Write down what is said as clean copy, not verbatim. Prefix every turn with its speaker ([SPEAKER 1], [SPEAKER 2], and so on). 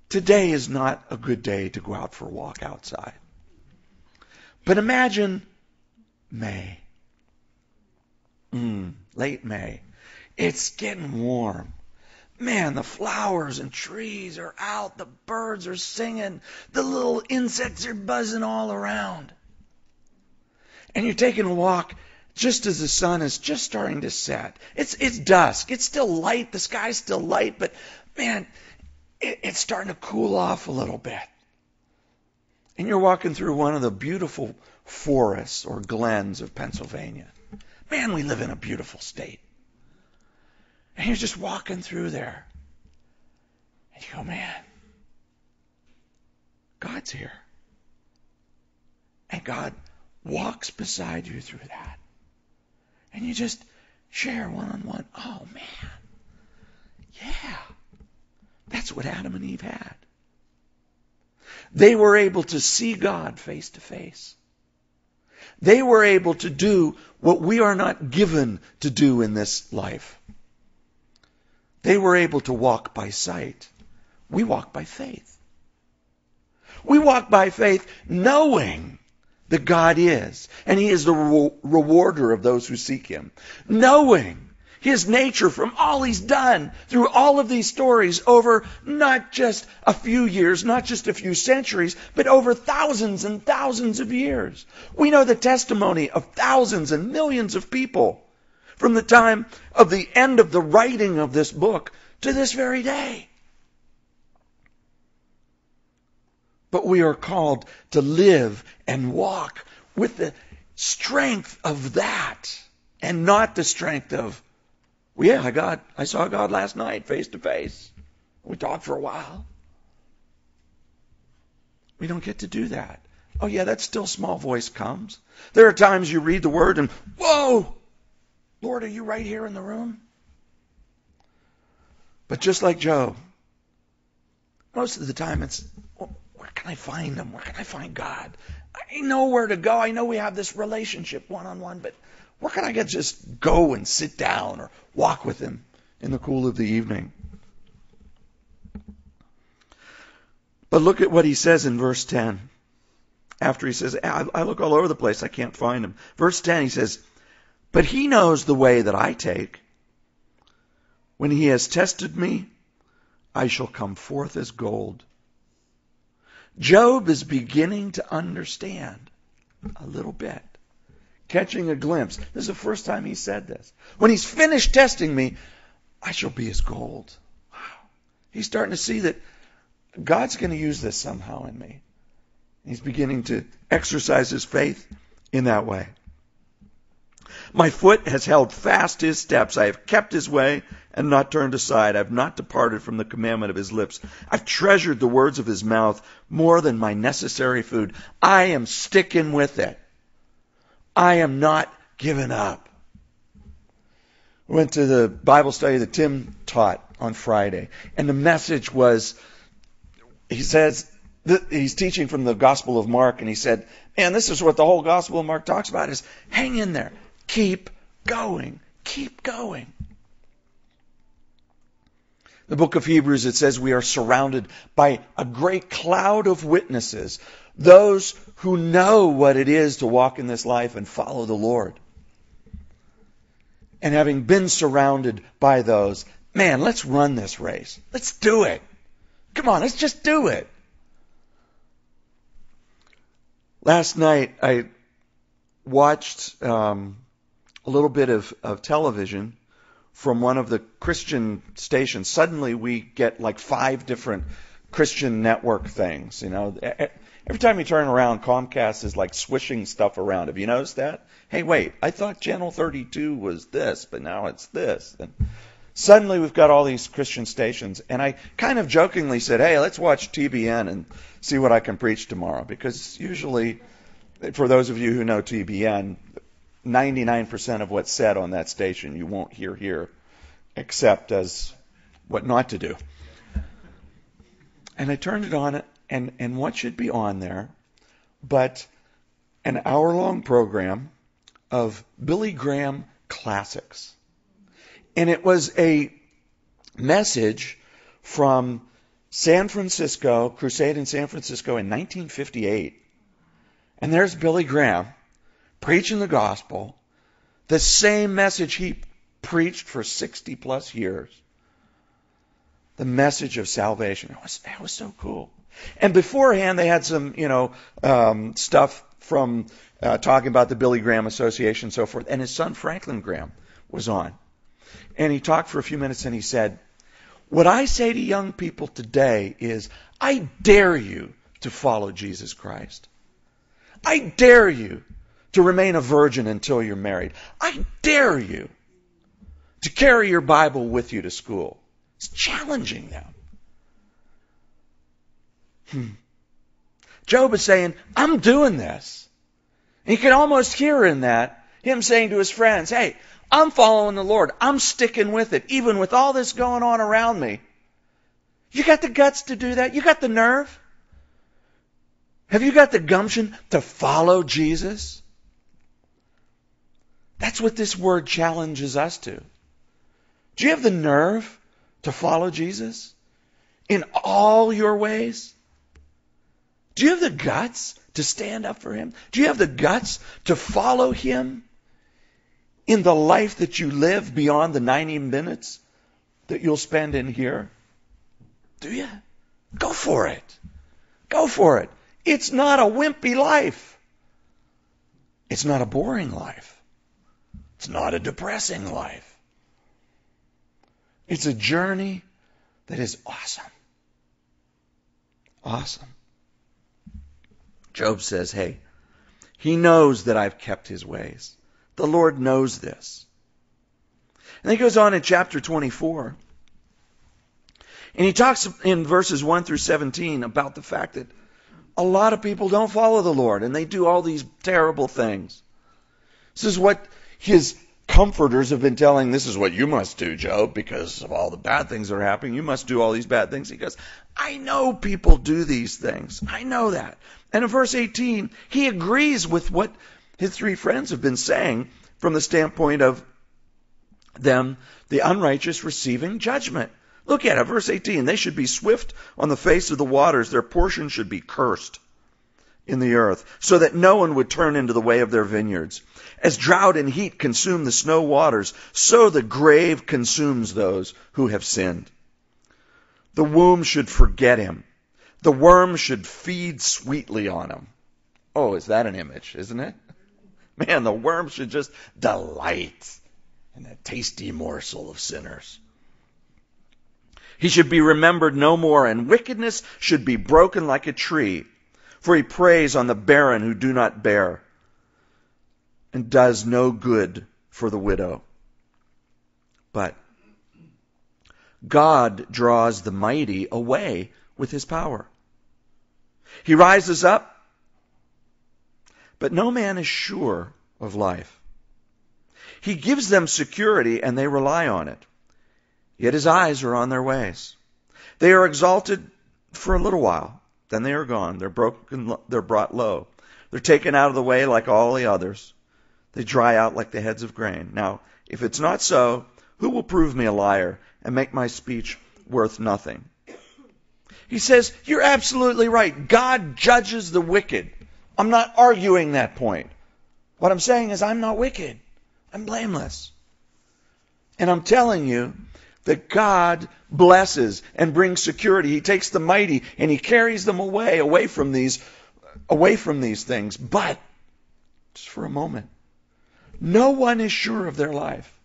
[SPEAKER 1] today is not a good day to go out for a walk outside. But imagine May. Late May. It's getting warm. Man, the flowers and trees are out. The birds are singing. The little insects are buzzing all around. And you're taking a walk just as the sun is just starting to set. It's dusk. It's still light. The sky's still light. But, man, it's starting to cool off a little bit. And you're walking through one of the beautiful forests or glens of Pennsylvania. Man, we live in a beautiful state. And you're just walking through there. And you go, man, God's here. And God walks beside you through that. And you just share one-on-one. Oh, man. Yeah. That's what Adam and Eve had. They were able to see God face to face. They were able to do what we are not given to do in this life. They were able to walk by sight. We walk by faith. We walk by faith knowing that God is, and He is the rewarder of those who seek Him. Knowing His nature from all He's done through all of these stories over not just a few years, not just a few centuries, but over thousands and thousands of years. We know the testimony of thousands and millions of people from the time of the end of the writing of this book to this very day. But we are called to live and walk with the strength of that and not the strength of, well, yeah, I saw God last night face to face. We talked for a while. We don't get to do that. Oh yeah, that still small voice comes. There are times you read the Word and, whoa! Lord, are you right here in the room? But just like Job, most of the time it's, well, where can I find Him? Where can I find God? I know where to go. I know we have this relationship one-on-one, but where can I just go and sit down or walk with Him in the cool of the evening? But look at what he says in verse 10. After he says, I look all over the place, I can't find Him. Verse 10, he says, but He knows the way that I take. When He has tested me, I shall come forth as gold. Job is beginning to understand a little bit, catching a glimpse. This is the first time he said this. When He's finished testing me, I shall be as gold. Wow. He's starting to see that God's going to use this somehow in me. He's beginning to exercise his faith in that way. My foot has held fast His steps. I have kept His way and not turned aside. I have not departed from the commandment of His lips. I've treasured the words of His mouth more than my necessary food. I am sticking with it. I am not giving up. We went to the Bible study that Tim taught on Friday, and the message was, he says, he's teaching from the Gospel of Mark, and he said, man, this is what the whole Gospel of Mark talks about, is hang in there. Keep going. Keep going. The book of Hebrews, it says we are surrounded by a great cloud of witnesses, those who know what it is to walk in this life and follow the Lord. And having been surrounded by those, man, let's run this race. Let's do it. Come on, let's just do it. Last night, I watched a little bit of television from one of the Christian stations. Suddenly we get like 5 different Christian network things. You know, every time you turn around, Comcast is like swishing stuff around. Have you noticed that? Hey, wait, I thought Channel 32 was this, but now it's this. And suddenly we've got all these Christian stations. And I kind of jokingly said, hey, let's watch TBN and see what I can preach tomorrow. Because usually, for those of you who know TBN, 99% of what's said on that station you won't hear here, except as what not to do. And I turned it on, and what should be on there but an hour-long program of Billy Graham classics. And it was a message from San Francisco, crusade in San Francisco in 1958. And there's Billy Graham preaching the gospel, the same message he preached for 60 plus years. The message of salvation. That was so cool. And beforehand, they had some, stuff from talking about the Billy Graham Association and so forth. And his son, Franklin Graham, was on. And he talked for a few minutes and he said, what I say to young people today is, I dare you to follow Jesus Christ. I dare you to remain a virgin until you're married. I dare you to carry your Bible with you to school. It's challenging them. Job is saying, I'm doing this. And you can almost hear in that him saying to his friends, hey, I'm following the Lord. I'm sticking with it, even with all this going on around me. You got the guts to do that? You got the nerve? Have you got the gumption to follow Jesus? That's what this word challenges us to. Do you have the nerve to follow Jesus in all your ways? Do you have the guts to stand up for him? Do you have the guts to follow him in the life that you live beyond the 90 minutes that you'll spend in here? Do you? Go for it. Go for it. It's not a wimpy life. It's not a boring life. It's not a depressing life. It's a journey that is awesome. Awesome. Job says, hey, he knows that I've kept his ways. The Lord knows this. And he goes on in chapter 24. And he talks in verses 1 through 17 about the fact that a lot of people don't follow the Lord and they do all these terrible things. This is what his comforters have been telling. This is what you must do, Job, because of all the bad things that are happening. You must do all these bad things. He goes, I know people do these things. I know that. And in verse 18, he agrees with what his three friends have been saying from the standpoint of them, the unrighteous, receiving judgment. Look at it, verse 18. They should be swift on the face of the waters. Their portion should be cursed in the earth, so that no one would turn into the way of their vineyards. As drought and heat consume the snow waters, so the grave consumes those who have sinned. The womb should forget him. The worm should feed sweetly on him. Oh, is that an image, isn't it? Man, the worm should just delight in that tasty morsel of sinners. He should be remembered no more, and wickedness should be broken like a tree. For he preys on the barren who do not bear, and does no good for the widow. But God draws the mighty away with his power. He rises up, but no man is sure of life. He gives them security, and they rely on it. Yet his eyes are on their ways. They are exalted for a little while. Then they are gone. They're broken. They're brought low. They're taken out of the way like all the others. They dry out like the heads of grain. Now, if it's not so, who will prove me a liar and make my speech worth nothing? He says, you're absolutely right. God judges the wicked. I'm not arguing that point. What I'm saying is I'm not wicked. I'm blameless. And I'm telling you that God blesses and brings security. He takes the mighty and he carries them away from these things. But just for a moment, no one is sure of their life.